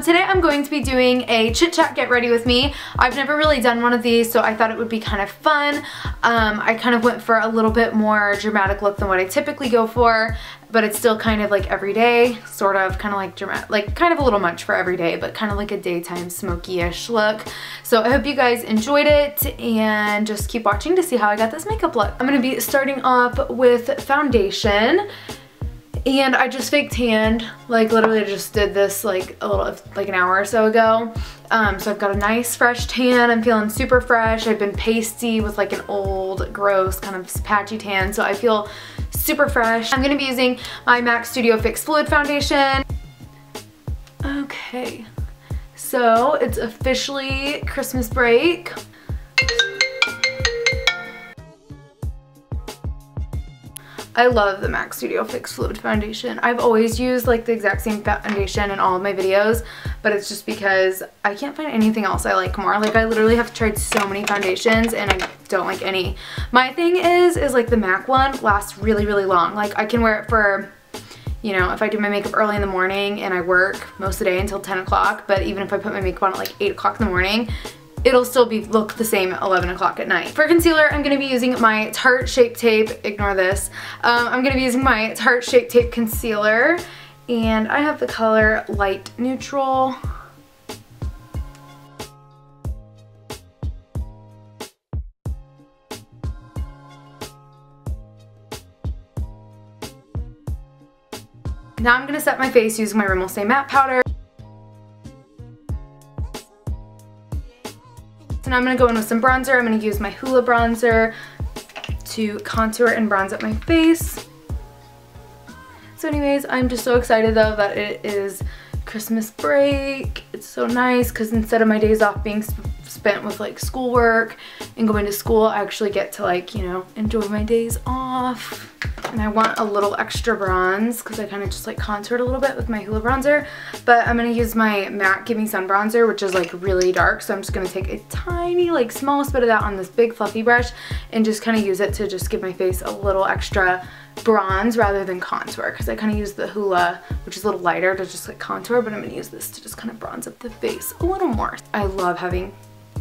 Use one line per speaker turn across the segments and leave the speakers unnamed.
today I'm going to be doing a chit chat get ready with me. I've never really done one of these, so I thought it would be kind of fun. I kind of went for a little bit more dramatic look than what I typically go for, but it's still kind of like everyday, sort of, kind of like dramatic, like kind of a little much for everyday, but kind of like a daytime smoky-ish look. So I hope you guys enjoyed it, and just keep watching to see how I got this makeup look. I'm gonna be starting off with foundation. And I just fake tanned, like literally I just did this like an hour or so ago. So I've got a nice fresh tan. I'm feeling super fresh. I've been pasty with like an old, gross, kind of patchy tan. So I feel super fresh. I'm gonna be using my MAC Studio Fix Fluid Foundation. Okay, so it's officially Christmas break. I love the MAC Studio Fix Fluid Foundation. I've always used like the exact same foundation in all of my videos, but it's just because I can't find anything else I like more. Like I literally have tried so many foundations and I don't like any. My thing is like the MAC one lasts really, really long. Like I can wear it for, you know, if I do my makeup early in the morning and I work most of the day until 10 o'clock, but even if I put my makeup on at like 8 o'clock in the morning, it'll still look the same at 11 o'clock at night. For concealer, I'm going to be using my Tarte Shape Tape. Ignore this. I'm going to be using my Tarte Shape Tape Concealer, and I have the color Light Neutral. Now I'm going to set my face using my Rimmel Stay Matte Powder. So now I'm going to go in with some bronzer. I'm going to use my Hoola bronzer to contour and bronze up my face. So anyways, I'm just so excited though that it is Christmas break. It's so nice because instead of my days off being spent with like schoolwork and going to school, I actually get to like, you know, enjoy my days off. And I want a little extra bronze because I kind of just like contoured a little bit with my Hoola bronzer. But I'm going to use my MAC Give Me Sun bronzer, which is like really dark. So I'm just going to take a tiny, like smallest bit of that on this big fluffy brush and just kind of use it to just give my face a little extra bronze rather than contour, because I kind of use the Hoola, which is a little lighter, to just like contour, but I'm going to use this to just kind of bronze up the face a little more. I love having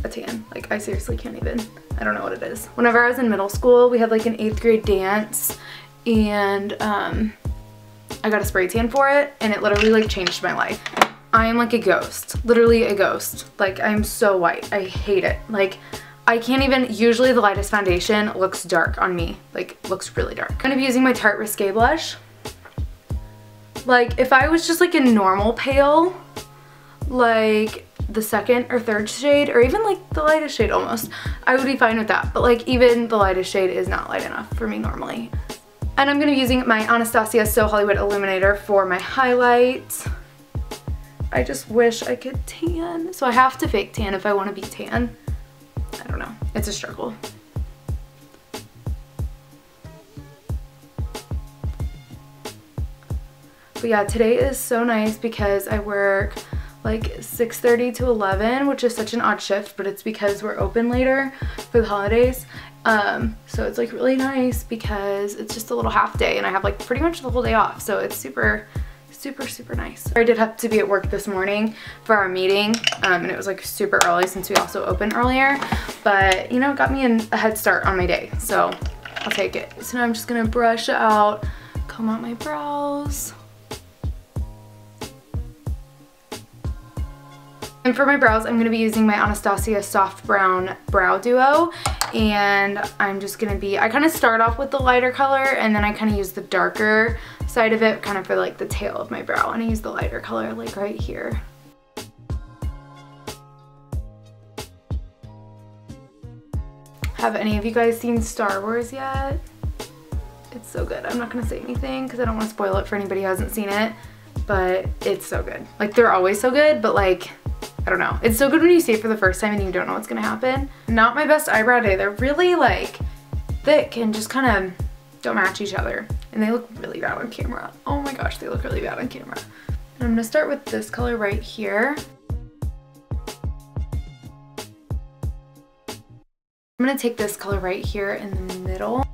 a tan. Like I seriously can't even, I don't know what it is. Whenever I was in middle school, we had like an 8th grade dance, and I got a spray tan for it, and it literally like changed my life. I am like a ghost, literally a ghost. Like I'm so white, I hate it. Like I can't even, usually the lightest foundation looks dark on me, like looks really dark. I'm gonna be using my Tarte Risque blush. Like if I was just like a normal pale, like the 2nd or 3rd shade, or even like the lightest shade almost, I would be fine with that. But like even the lightest shade is not light enough for me normally. And I'm going to be using my Anastasia So Hollywood Illuminator for my highlight. I just wish I could tan. So I have to fake tan if I want to be tan. I don't know. It's a struggle. But yeah, today is so nice because I work like 6:30 to 11, which is such an odd shift, but it's because we're open later for the holidays. So it's like really nice because it's just a little half day and I have like pretty much the whole day off. So it's super, super, super nice. I did have to be at work this morning for our meeting, and it was like super early since we also opened earlier, but you know, it got me a head start on my day. So I'll take it. So now I'm just gonna brush out, comb out my brows. And for my brows, I'm going to be using my Anastasia Soft Brown Brow Duo, and I'm just going to be, I kind of start off with the lighter color and then I kind of use the darker side of it kind of for like the tail of my brow, and I use the lighter color like right here. Have any of you guys seen Star Wars yet? It's so good. I'm not going to say anything because I don't want to spoil it for anybody who hasn't seen it, but it's so good. Like they're always so good, but like, I don't know. It's so good when you see it for the first time and you don't know what's gonna happen. Not my best eyebrow day. They're really like thick and just kind of don't match each other. And they look really bad on camera. Oh my gosh, they look really bad on camera. And I'm gonna start with this color right here. I'm gonna take this color right here in the middle.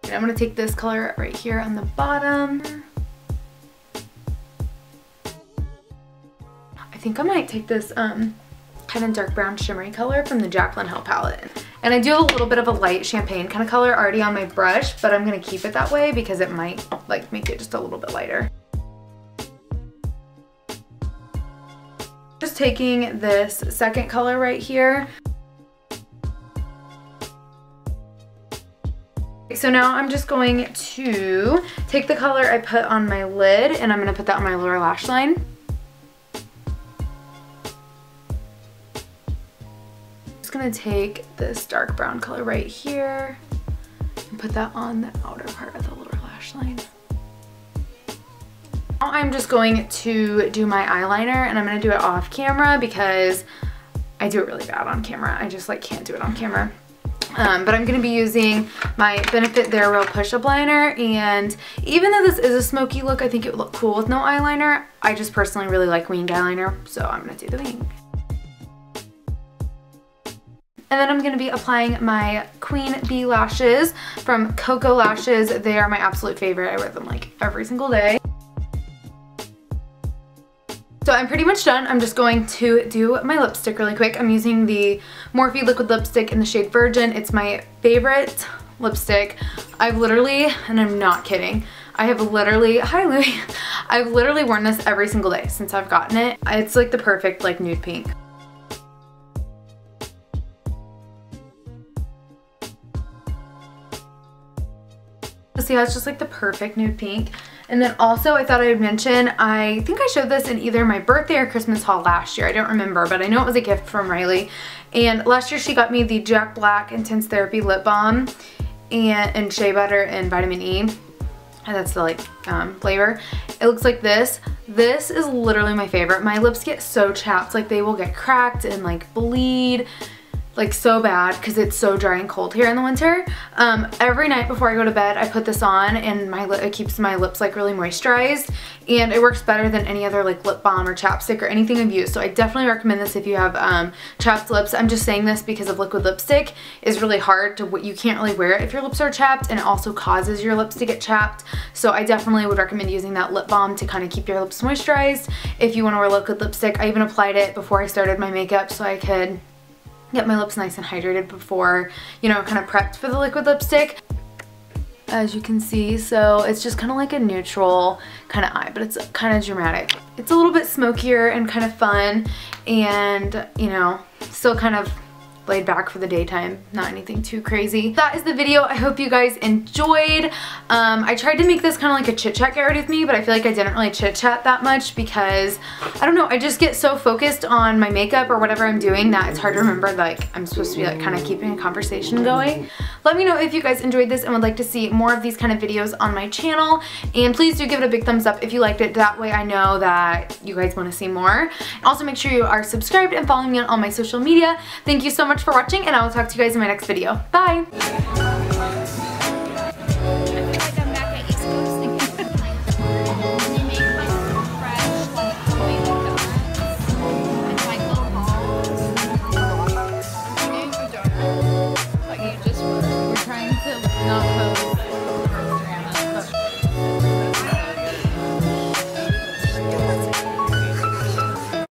And I'm gonna take this color right here on the bottom. think I might take this kind of dark brown shimmery color from the Jaclyn Hill palette. And I do have a little bit of a light champagne kind of color already on my brush, but I'm going to keep it that way because it might like make it just a little bit lighter. Just taking this second color right here. So now I'm just going to take the color I put on my lid and I'm going to put that on my lower lash line. Gonna take this dark brown color right here and put that on the outer part of the lower lash line. Now I'm just going to do my eyeliner and I'm gonna do it off camera because I do it really bad on camera. I just like can't do it on camera. But I'm going to be using my Benefit They're Real push-up liner, and even though this is a smoky look, I think it would look cool with no eyeliner. I just personally really like winged eyeliner, so I'm going to do the wing. And then I'm going to be applying my Queen Bee lashes from Koko Lashes. They are my absolute favorite. I wear them like every single day. So I'm pretty much done. I'm just going to do my lipstick really quick. I'm using the Morphe liquid lipstick in the shade Virgin. It's my favorite lipstick. I've literally, and I'm not kidding, I have literally, hi Louie, I've literally worn this every single day since I've gotten it. It's like the perfect like nude pink. See how it's just like the perfect nude pink. And then also I thought I would mention, I think I showed this in either my birthday or Christmas haul last year. I don't remember, but I know it was a gift from Riley. And last year she got me the Jack Black Intense Therapy Lip Balm and Shea Butter and Vitamin E. And that's the like flavor. It looks like this. This is literally my favorite. My lips get so chapped, like they will get cracked and like bleed. Like so bad because it's so dry and cold here in the winter. Every night before I go to bed I put this on and it keeps my lips like really moisturized, and it works better than any other like lip balm or chapstick or anything I've used. So I definitely recommend this if you have chapped lips. I'm just saying this because of liquid lipstick is really hard to, you can't really wear it if your lips are chapped, and it also causes your lips to get chapped. So I definitely would recommend using that lip balm to kind of keep your lips moisturized if you want to wear liquid lipstick. I even applied it before I started my makeup so I could get my lips nice and hydrated before, you know, kind of prepped for the liquid lipstick. As you can see, so it's just kind of like a neutral kind of eye, but it's kind of dramatic. It's a little bit smokier and kind of fun, and you know, still kind of laid back for the daytime, not anything too crazy. That is the video. I hope you guys enjoyed. I tried to make this kind of like a chit chat get ready with me, but I feel like I didn't really chit chat that much because I don't know, I just get so focused on my makeup or whatever I'm doing that it's hard to remember like I'm supposed to be like kind of keeping a conversation going. Let me know if you guys enjoyed this and would like to see more of these kind of videos on my channel, and please do give it a big thumbs up if you liked it. That way I know that you guys want to see more. Also make sure you are subscribed and following me on all my social media. Thank you so much for watching, and I will talk to you guys in my next video. Bye!